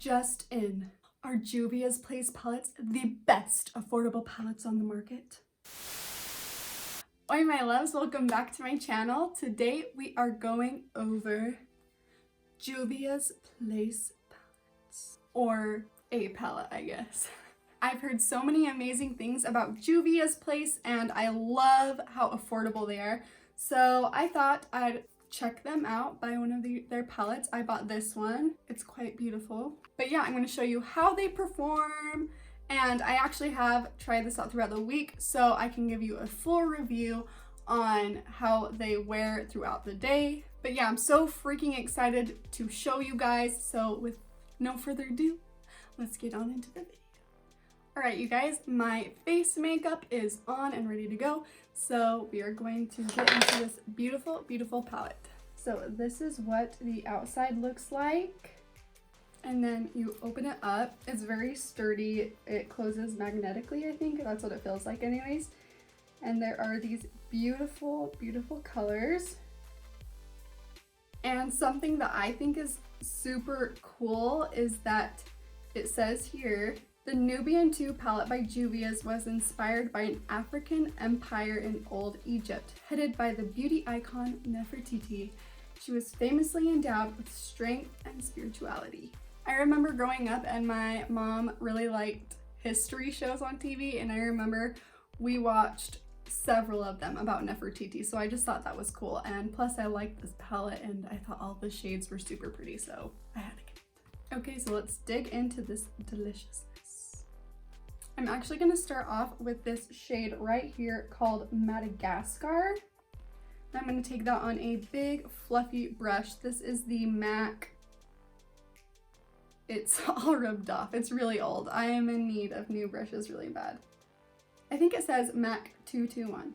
just in. Are Juvia'S Place palettes the best affordable palettes on the market? Oi my loves, welcome back to my channel. Today we are going over Juvia'S Place palettes, or a palette I guess. I've heard so many amazing things about Juvia'S Place and I love how affordable they are. So I thought I'd check them out, buy one of their palettes. I bought this one. It's quite beautiful. But yeah, I'm going to show you how they perform, and I actually have tried this out throughout the week so I can give you a full review on how they wear throughout the day. But yeah, I'm so freaking excited to show you guys. So with no further ado, let's get on into the video. Alright you guys, my face makeup is on and ready to go. So we are going to get into this beautiful, beautiful palette. So this is what the outside looks like. And then you open it up. It's very sturdy. It closes magnetically, I think. That's what it feels like anyways. And there are these beautiful, beautiful colors. And something that I think is super cool is that it says here, the Nubian 2 palette by Juvia'S was inspired by an African empire in Old Egypt, headed by the beauty icon Nefertiti. She was famously endowed with strength and spirituality. I remember growing up and my mom really liked history shows on TV, and I remember we watched several of them about Nefertiti, so I just thought that was cool. And plus I liked this palette and I thought all the shades were super pretty, so I had to get it. Okay, so let's dig into this deliciousness. I'm actually going to start off with this shade right here called Madagascar. I'm going to take that on a big fluffy brush. This is the MAC. It's all rubbed off. It's really old. I am in need of new brushes really bad. I think it says MAC 221.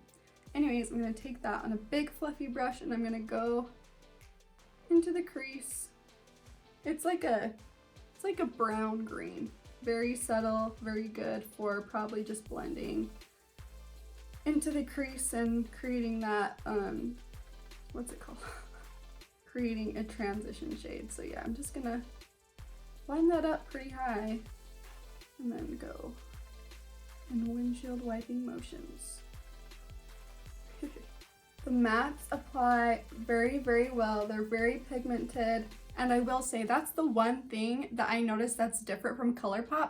Anyways, I'm going to take that on a big fluffy brush and I'm going to go into the crease. It's like a brown green. Very subtle, very good for probably just blending into the crease and creating that, what's it called? Creating a transition shade. So yeah, I'm just gonna line that up pretty high and then go in windshield wiping motions. The mattes apply very, very well. They're very pigmented. And I will say that's the one thing that I noticed that's different from Colourpop,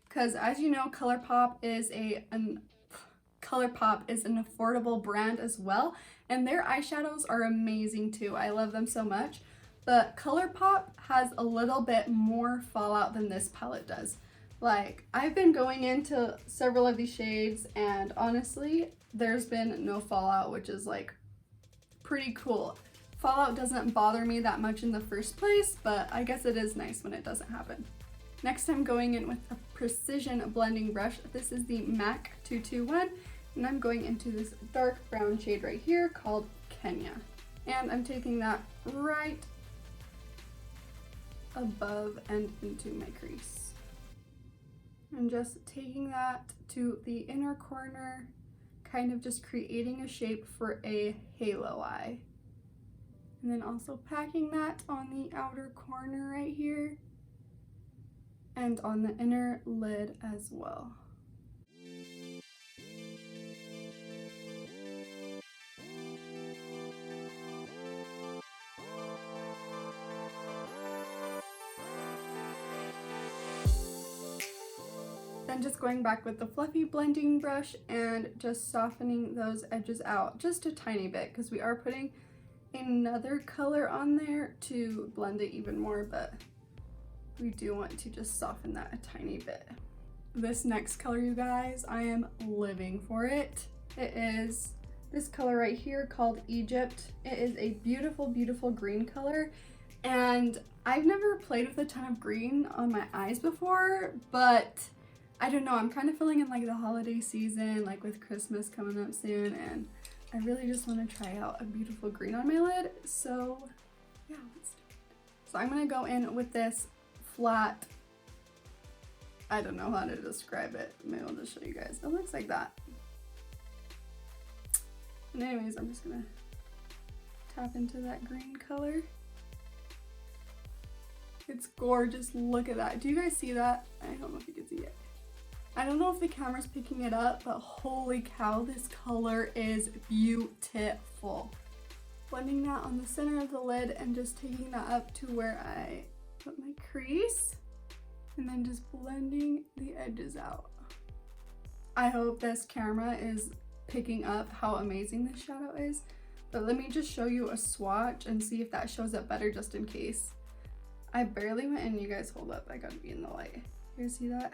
because as you know, Colourpop is an affordable brand as well, and their eyeshadows are amazing too. I love them so much, but Colourpop has a little bit more fallout than this palette does. Like, I've been going into several of these shades and honestly, there's been no fallout, which is like pretty cool. Fallout doesn't bother me that much in the first place, but I guess it is nice when it doesn't happen. Next, I'm going in with a precision blending brush. This is the MAC 221, and I'm going into this dark brown shade right here called Kenya. And I'm taking that right above and into my crease. I'm just taking that to the inner corner, kind of just creating a shape for a halo eye. And then also packing that on the outer corner right here and on the inner lid as well. Then just going back with the fluffy blending brush and just softening those edges out just a tiny bit, because we are putting another color on there to blend it even more, but we do want to just soften that a tiny bit. This next color, you guys, I am living for it. It is this color right here called Egypt. It is a beautiful, beautiful green color, and I've never played with a ton of green on my eyes before, but I don't know, I'm kind of feeling in like the holiday season, like with Christmas coming up soon, and I really just want to try out a beautiful green on my lid, so yeah, let's do it. So I'm going to go in with this flat, I don't know how to describe it, maybe I'll just show you guys. It looks like that. And anyways, I'm just going to tap into that green color. It's gorgeous. Look at that. Do you guys see that? I don't know if you can see it. I don't know if the camera's picking it up, but holy cow, this color is beautiful. Blending that on the center of the lid and just taking that up to where I put my crease, and then just blending the edges out. I hope this camera is picking up how amazing this shadow is, but let me just show you a swatch and see if that shows up better just in case. I barely went in. You guys hold up, I gotta be in the light. You guys see that?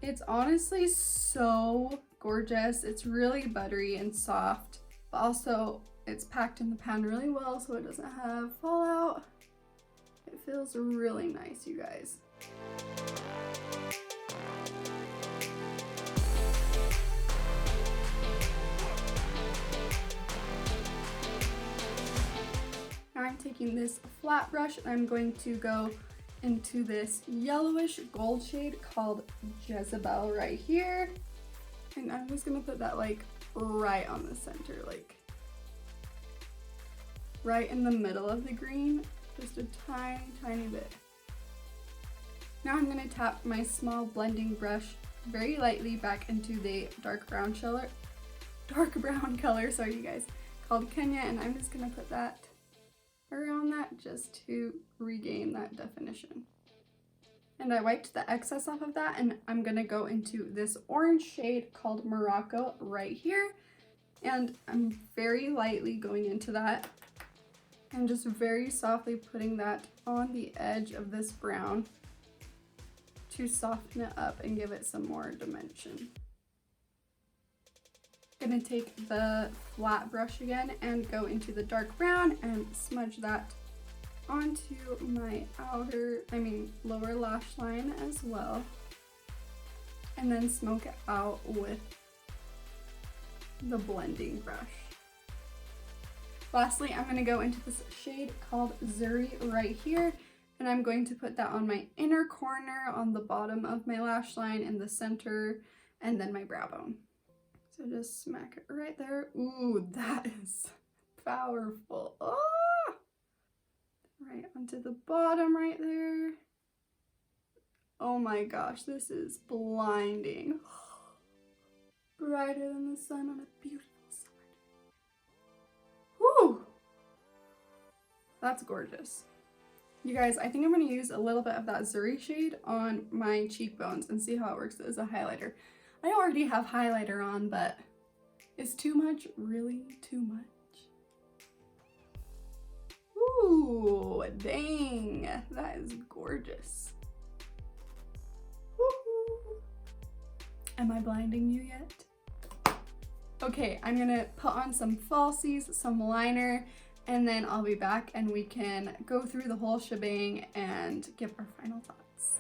It's honestly so gorgeous. It's really buttery and soft, but also it's packed in the pan really well so it doesn't have fallout. It feels really nice, you guys. Now I'm taking this flat brush and I'm going to go into this yellowish gold shade called Jezebel right here. And I'm just gonna put that like right on the center, like right in the middle of the green, just a tiny bit. Now I'm gonna tap my small blending brush very lightly back into the dark brown color, sorry you guys, called Kenya, and I'm just gonna put that around that just to regain that definition. And I wiped the excess off of that, and I'm gonna go into this orange shade called Morocco right here, and I'm very lightly going into that and just very softly putting that on the edge of this brown to soften it up and give it some more dimension. Gonna take the flat brush again and go into the dark brown and smudge that onto my lower lash line as well, and then smoke it out with the blending brush. Lastly, I'm gonna go into this shade called Zuri right here, and I'm going to put that on my inner corner, on the bottom of my lash line, in the center, and then my brow bone. So just smack it right there. Ooh, that is powerful. Oh! Right onto the bottom right there. Oh my gosh, this is blinding. Brighter than the sun on a beautiful summer day. Whew! That's gorgeous. You guys, I think I'm going to use a little bit of that Zuri shade on my cheekbones and see how it works as a highlighter. I already have highlighter on, but is too much really too much? Ooh, dang, that is gorgeous. Woohoo! Am I blinding you yet? Okay, I'm gonna put on some falsies, some liner, and then I'll be back and we can go through the whole shebang and give our final thoughts.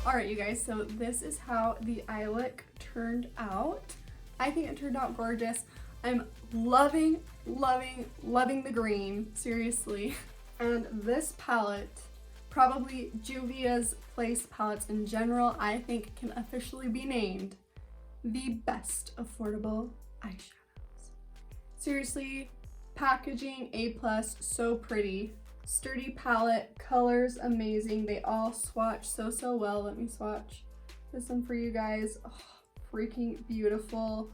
Alright you guys, so this is how the eye look turned out. I think it turned out gorgeous. I'm loving the green, seriously. And this palette, probably Juvia'S Place palettes in general, I think can officially be named the best affordable eyeshadows. Seriously, packaging A+, so pretty. Sturdy palette, colors amazing. They all swatch so well. Let me swatch this one for you guys. Oh, freaking beautiful.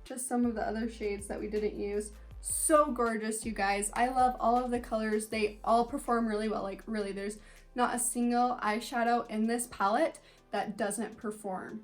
Just some of the other shades that we didn't use. So gorgeous, you guys. I love all of the colors. They all perform really well. Like really, there's not a single eyeshadow in this palette that doesn't perform.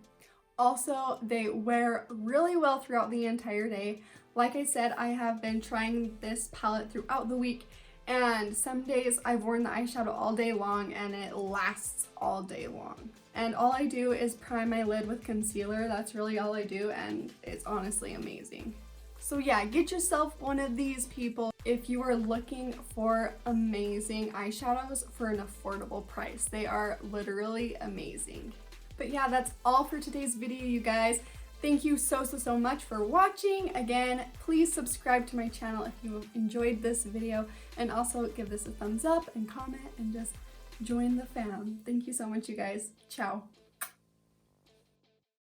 Also, they wear really well throughout the entire day. Like I said, I have been trying this palette throughout the week, and some days I've worn the eyeshadow all day long and it lasts all day long. And all I do is prime my lid with concealer. That's really all I do, and it's honestly amazing. So yeah, get yourself one of these, people, if you are looking for amazing eyeshadows for an affordable price. They are literally amazing. But yeah, that's all for today's video, you guys. Thank you so much for watching. Again, please subscribe to my channel if you enjoyed this video, and also give this a thumbs up and comment and just join the fam. Thank you so much, you guys. Ciao.